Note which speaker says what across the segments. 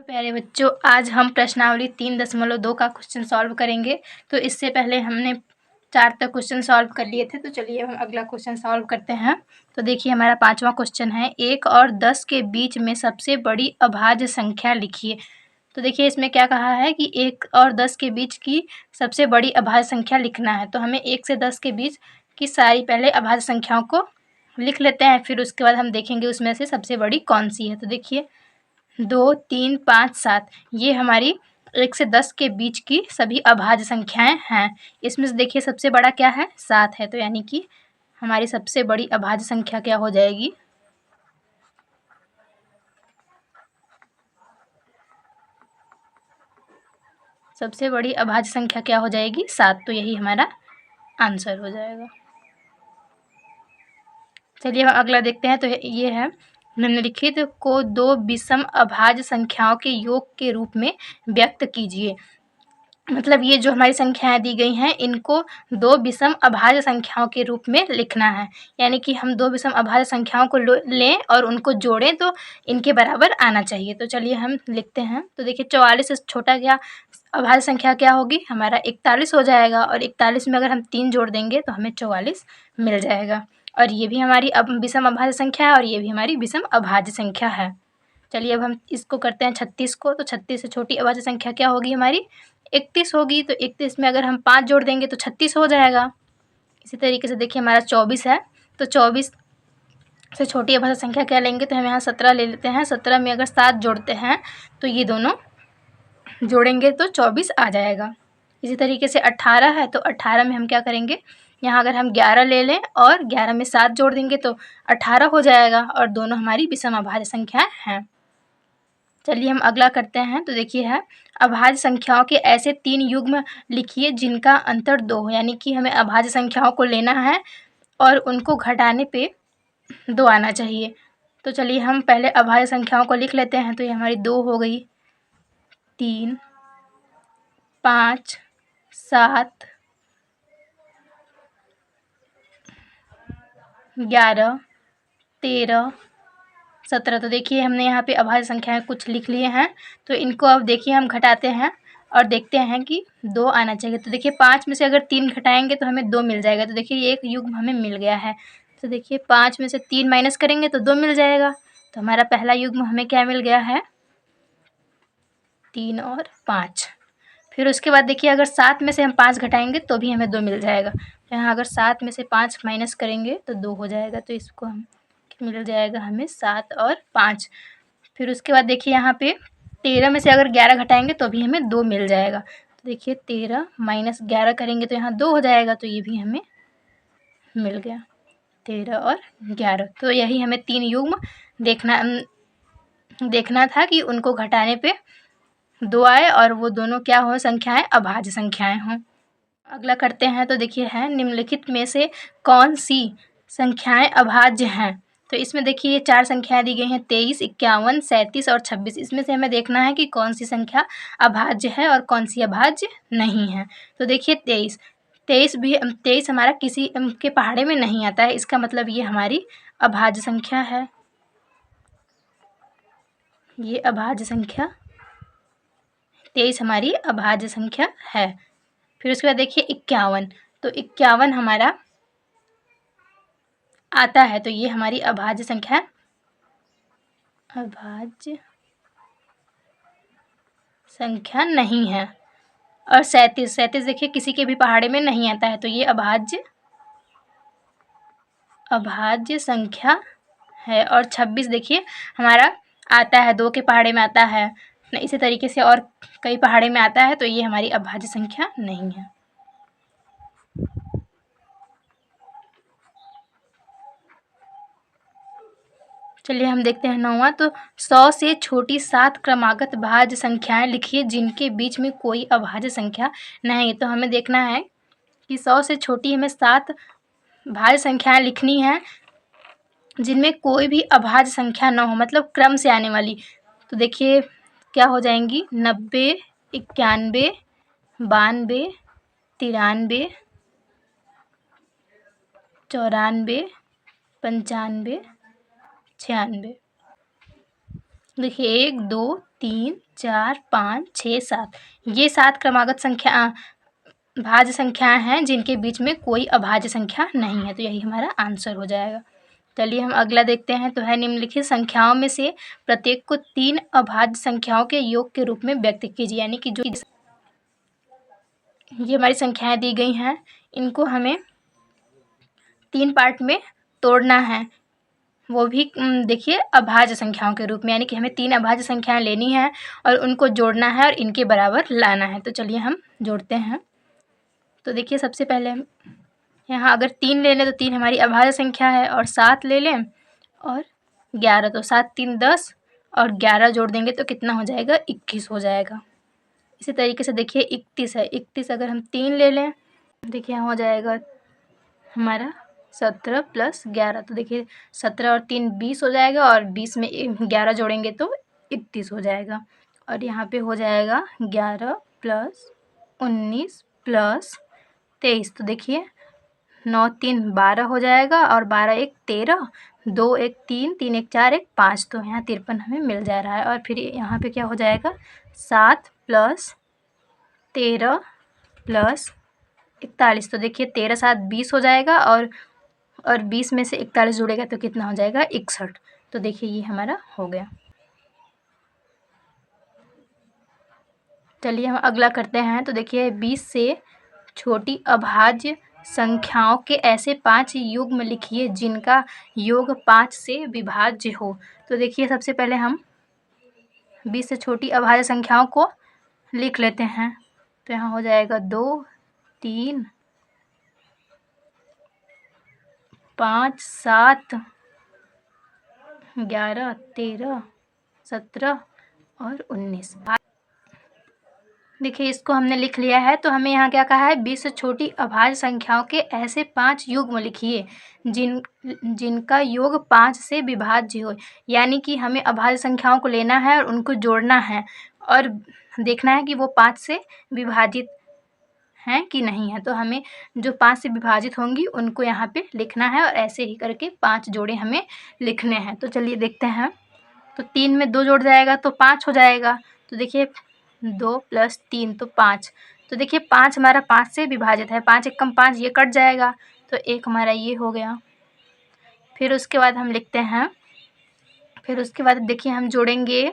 Speaker 1: प्यारे बच्चों, आज हम प्रश्नावली 3.2 का क्वेश्चन सॉल्व करेंगे। तो इससे पहले हमने 4 तक क्वेश्चन सॉल्व कर लिए थे। तो चलिए हम अगला क्वेश्चन सॉल्व करते हैं। तो देखिए हमारा 5वां क्वेश्चन है, 1 और 10 के बीच में सबसे बड़ी अभाज्य संख्या लिखिए। तो देखिए इसमें क्या कहा है कि 1 और 10 के बीच की सबसे बड़ी अभाज्य संख्या लिखना है। तो हमें 1 से 10 के बीच की सारी पहले अभाज्य संख्याओं को लिख लेते हैं, फिर उसके बाद हम देखेंगे उसमें से सबसे बड़ी कौन सी है। तो देखिए 2, 3, 5, 7 ये हमारी 1 से 10 के बीच की सभी अभाज्य संख्याएं हैं। इसमें से देखिए सबसे बड़ा क्या है, 7 है। तो यानी कि हमारी सबसे बड़ी अभाज्य संख्या क्या हो जाएगी, सबसे बड़ी अभाज्य संख्या क्या हो जाएगी, 7। तो यही हमारा आंसर हो जाएगा। चलिए हम अगला देखते हैं। तो ये है, निम्नलिखित को 2 विषम अभाज्य संख्याओं के योग के रूप में व्यक्त कीजिए। मतलब ये जो हमारी संख्याएं दी गई हैं, इनको 2 विषम अभाज्य संख्याओं के रूप में लिखना है। यानी कि हम 2 विषम अभाज्य संख्याओं को लें और उनको जोड़ें तो इनके बराबर आना चाहिए। तो चलिए हम लिखते हैं। तो देखिए 44 से छोटा क्या अभाज्य संख्या क्या होगी, हमारा 41 हो जाएगा। और 41 में अगर हम 3 जोड़ देंगे तो हमें 44 मिल जाएगा। और ये भी हमारी अब विषम अभाज्य संख्या है और ये भी हमारी विषम अभाज्य संख्या है। चलिए अब हम इसको करते हैं 36 को। तो 36 से छोटी अभाज्य संख्या क्या होगी, हमारी 31 होगी। तो 31 में अगर हम 5 जोड़ देंगे तो 36 हो जाएगा। इसी तरीके से देखिए हमारा 24 है। तो 24 से छोटी अभाज्य संख्या क्या लेंगे, तो हम यहाँ 17 ले लेते हैं। 17 में अगर 7 जोड़ते हैं तो ये दोनों जोड़ेंगे तो 24 आ जाएगा। इसी तरीके से 18 है। तो 18 में हम क्या करेंगे, यहाँ अगर हम 11 ले लें और 11 में 7 जोड़ देंगे तो 18 हो जाएगा। और दोनों हमारी विषम अभाज्य संख्याएं हैं। चलिए हम अगला करते हैं। तो देखिए है, अभाज्य संख्याओं के ऐसे 3 युग्म लिखिए जिनका अंतर 2 हो। यानी कि हमें अभाज्य संख्याओं को लेना है और उनको घटाने पे 2 आना चाहिए। तो चलिए हम पहले अभाज्य संख्याओं को लिख लेते हैं। तो ये हमारी 2 हो गई, 3, 5, 7, 11, 13, 17। तो देखिए हमने यहाँ पे अभाज्य संख्याएं कुछ लिख लिए हैं। तो इनको अब देखिए हम घटाते हैं और देखते हैं कि 2 आना चाहिए। तो देखिए 5 में से अगर 3 घटाएंगे तो हमें 2 मिल जाएगा। तो देखिए ये एक युग्म हमें मिल गया है। तो देखिए 5 में से 3 माइनस करेंगे तो 2 मिल जाएगा। तो हमारा पहला युग्म हमें क्या मिल गया है, 3 और 5। फिर उसके बाद देखिए अगर 7 में से हम 5 घटाएंगे तो भी हमें 2 मिल जाएगा। तो यहाँ अगर 7 में से 5 माइनस करेंगे तो 2 हो जाएगा। तो इसको हम मिल जाएगा हमें 7 और 5। फिर उसके बाद देखिए यहाँ पे 13 में से अगर 11 घटाएंगे तो भी हमें 2 मिल जाएगा। तो देखिए 13 माइनस 11 करेंगे तो यहाँ 2 हो जाएगा। तो ये भी हमें मिल गया, 13 और 11। तो यही हमें 3 युग्म देखना था कि उनको घटाने पे 2 आए और वो दोनों क्या हो, संख्याएं अभाज्य संख्याएं हों। अगला करते हैं। तो देखिए है, निम्नलिखित में से कौन सी संख्याएं अभाज्य हैं। तो इसमें देखिए ये 4 संख्याएं दी गई हैं, 23, 51, 37 और 26। इसमें से हमें देखना है कि कौन सी संख्या अभाज्य है और कौन सी अभाज्य नहीं है। तो देखिए 23 हमारा किसी के पहाड़े में नहीं आता है। इसका मतलब ये हमारी अभाज्य संख्या है, ये अभाज्य संख्या 23 हमारी अभाज्य संख्या है। फिर उसके बाद देखिए 51। तो 51 हमारा आता है। तो ये हमारी अभाज्य संख्या, अभाज्य संख्या नहीं है। और 37 देखिए किसी के भी पहाड़े में नहीं आता है। तो ये अभाज्य संख्या है। और 26 देखिए हमारा आता है, 2 के पहाड़े में आता है। इसी तरीके से और कई पहाड़े में आता है। तो ये हमारी अभाज्य संख्या नहीं है। चलिए हम देखते हैं 9वां। तो 100 से छोटी 7 क्रमागत भाज्य संख्याएं लिखिए जिनके बीच में कोई अभाज्य संख्या नहीं। तो हमें देखना है कि 100 से छोटी हमें 7 भाज्य संख्याएं लिखनी है जिनमें कोई भी अभाज्य संख्या न हो, मतलब क्रम से आने वाली। तो देखिए क्या हो जाएंगी, 90, 91, 92, 93, 94, 95, 96। देखिए 1 2 3 4 5 6 7 ये 7 क्रमागत संख्या भाज्य संख्याएं हैं जिनके बीच में कोई अभाज्य संख्या नहीं है, तो यही हमारा आंसर हो जाएगा। चलिए हम अगला देखते हैं, तो है निम्नलिखित संख्याओं में से प्रत्येक को 3 अभाज्य संख्याओं के योग के रूप में व्यक्त कीजिए। यानी कि जो ये हमारी संख्याएं दी गई हैं, इनको हमें 3 पार्ट में तोड़ना है, वो भी देखिए अभाज्य संख्याओं के रूप में। यानी कि हमें 3 अभाज्य संख्याएं लेनी है और उनको जोड़ना है और इनके बराबर लाना है। तो चलिए हम जोड़ते हैं। तो देखिए सबसे पहले हम यहाँ अगर 3 ले लें तो 3 हमारी अभाज्य संख्या है, और 7 ले लें और 11, तो 7 3 10 और 11 जोड़ देंगे तो कितना हो जाएगा, 21 हो जाएगा। इसी तरीके से देखिए 31 है, 31 अगर हम 3 ले लें, देखिए यहाँ हो जाएगा हमारा 17 + 11, तो देखिए 17 और 3 20 हो जाएगा, और 20 में 11 जोड़ेंगे तो 31 हो जाएगा। और यहाँ पे हो जाएगा 11 + 19 + 23, तो देखिए 9 3 12 हो जाएगा, और 12 1 13, 2 1 3, 3 1 4, 1 5, तो यहाँ 53 हमें मिल जा रहा है। और फिर यहाँ पे क्या हो जाएगा, 7 + 13 + 41, तो देखिए 13 7 20 हो जाएगा, और 20 में से 41 जुड़ेगा तो कितना हो जाएगा, 61। तो देखिए ये हमारा हो गया। चलिए हम अगला करते हैं। तो देखिए 20 से छोटी अभाज्य संख्याओं के ऐसे 5 युग्म लिखिए जिनका योग 5 से विभाज्य हो। तो देखिए सबसे पहले हम 20 से छोटी अभाज्य संख्याओं को लिख लेते हैं। तो यहाँ हो जाएगा 2 3 5 7 11 13 17 और 19। देखिए इसको हमने लिख लिया है। तो हमें यहाँ क्या कहा है, 20 से छोटी अभाज्य संख्याओं के ऐसे 5 युग्म लिखिए जिनका योग 5 से विभाज्य हो। यानी कि हमें अभाज्य संख्याओं को लेना है और उनको जोड़ना है, और देखना है कि वो 5 से विभाजित हैं कि नहीं है। तो हमें जो 5 से विभाजित होंगी उनको यहाँ पे लिखना है, और ऐसे ही करके 5 जोड़े हमें लिखने हैं। तो चलिए देखते हैं। तो 3 में 2 जोड़ जाएगा तो 5 हो जाएगा। तो देखिए 2 + 3 तो 5। तो देखिए 5 हमारा 5 से विभाजित है, 5 × 5 ये कट जाएगा, तो 1 हमारा ये हो गया। फिर उसके बाद हम लिखते हैं, फिर उसके बाद देखिए हम जोड़ेंगे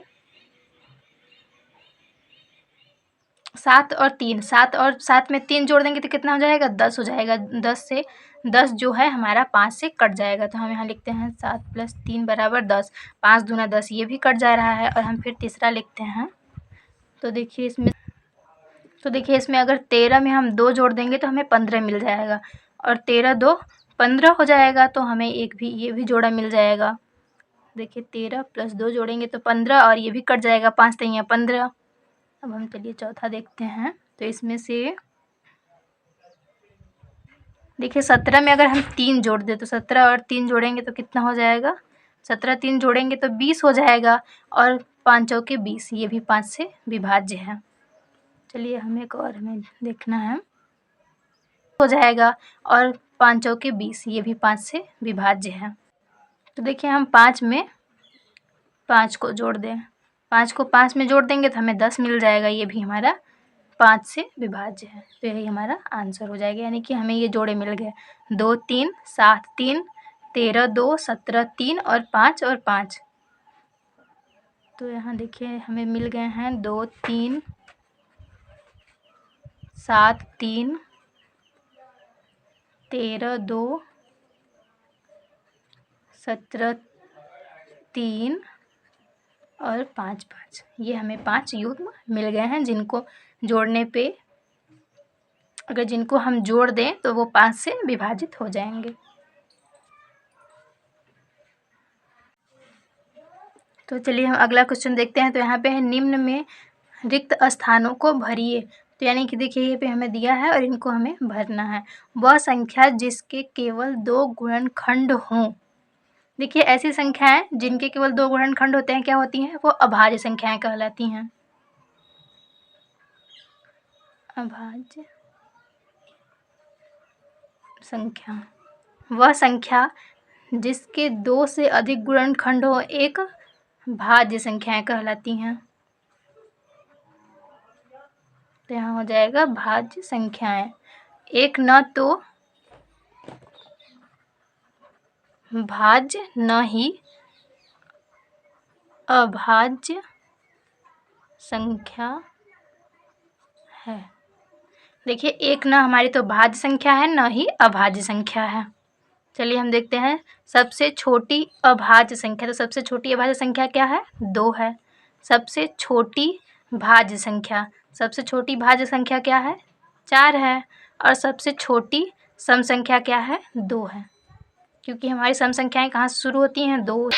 Speaker 1: 7 और 3, 7 और 7 में 3 जोड़ देंगे तो कितना हो जाएगा, 10 हो जाएगा। 10 जो है हमारा 5 से कट जाएगा। तो हम यहाँ लिखते हैं 7 + 3 = 10, 5 दूना 10, ये भी कट जा रहा है। और हम फिर तीसरा लिखते हैं। तो देखिए इसमें अगर 13 में हम 2 जोड़ देंगे तो हमें 15 मिल जाएगा, और 13 2 15 हो जाएगा, तो हमें ये भी जोड़ा मिल जाएगा। देखिए 13 + 2 जोड़ेंगे तो 15, और ये भी कट जाएगा, 5 3 15। अब हम चलिए चौथा देखते हैं। तो इसमें से देखिए 17 में अगर हम 3 जोड़ दें तो 17 और 3 जोड़ेंगे तो कितना हो जाएगा, 17 3 जोड़ेंगे तो 20 हो जाएगा, और 5 चौके 20, ये भी 5 से विभाज्य है। चलिए हमें देखना है, हो जाएगा, और 5 चौके 20, ये भी 5 से विभाज्य है। तो देखिए हम 5 में 5 को जोड़ दें, 5 को 5 में जोड़ देंगे तो हमें 10 मिल जाएगा, ये भी हमारा 5 से विभाज्य है। तो यही हमारा आंसर हो जाएगा। यानी कि हमें ये जोड़े मिल गए, 2 3 7 3 13 2 17 3 और 5 और 5। तो यहाँ देखिए हमें मिल गए हैं 2 3 7 3 13 2 17 3 और 5 5। ये हमें 5 युग्म मिल गए हैं, जिनको जोड़ने पे अगर जिनको हम जोड़ दें तो वो 5 से विभाजित हो जाएंगे। तो चलिए हम अगला क्वेश्चन देखते हैं। तो यहाँ पे है, निम्न में रिक्त स्थानों को भरिए। तो यानी कि देखिए ये पे हमें दिया है और इनको हमें भरना है। वह संख्या जिसके केवल 2 गुणनखंड हों। देखिए ऐसी संख्याएं जिनके केवल 2 गुणनखंड होते हैं क्या होती हैं, वो अभाज्य संख्याएं कहलाती हैं। अभाज्य संख्या वह संख्या जिसके 2 से अधिक गुणनखंड हो एक भाज्य संख्याएं कहलाती हैं। तो यहाँ हो जाएगा भाज्य संख्याएं। एक न तो भाज्य न ही अभाज्य संख्या है। देखिए, एक न हमारी तो भाज्य संख्या है, न ही अभाज्य संख्या है। चलिए हम देखते हैं सबसे छोटी अभाज्य संख्या। तो सबसे छोटी अभाज्य संख्या क्या है? 2 है। सबसे छोटी भाज्य संख्या, सबसे छोटी भाज्य संख्या क्या है? 4 है। और सबसे छोटी सम संख्या क्या है? 2 है। क्योंकि हमारी सम संख्याएं कहाँ से शुरू होती हैं? 2